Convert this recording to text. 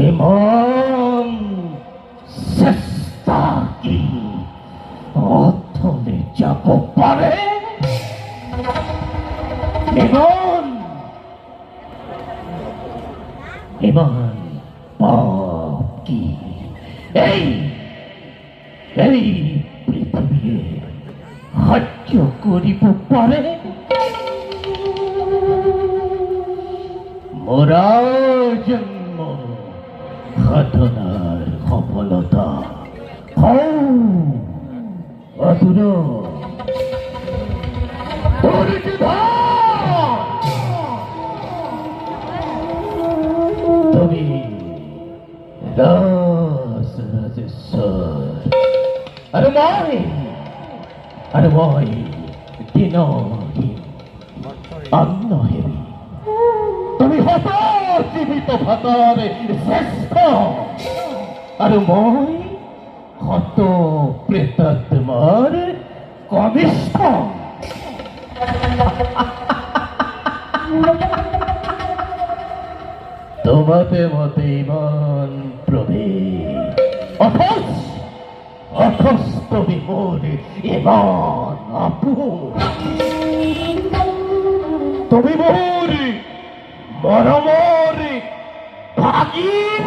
এমন চেষ্টা কি অথলে যাব পারে? এমন এমন পাপ কি এই এই পৃথিবীর সহ্য করিব পারে? মোরা জন্ম সাধনার সফলতা অদূর তুমি রাজেশ্বর আর মই দিন অন্ন হেবি। তুমি হত জীবিত ভাতার শ্রেষ্ঠ আর মই হত প্রেতাত্মার কনিষ্ঠ। তোমাতে মতে ইমান প্রভেদ অথচ তুমি মোর ইমান আপন। তুমি মোর মরমর ভাগিন।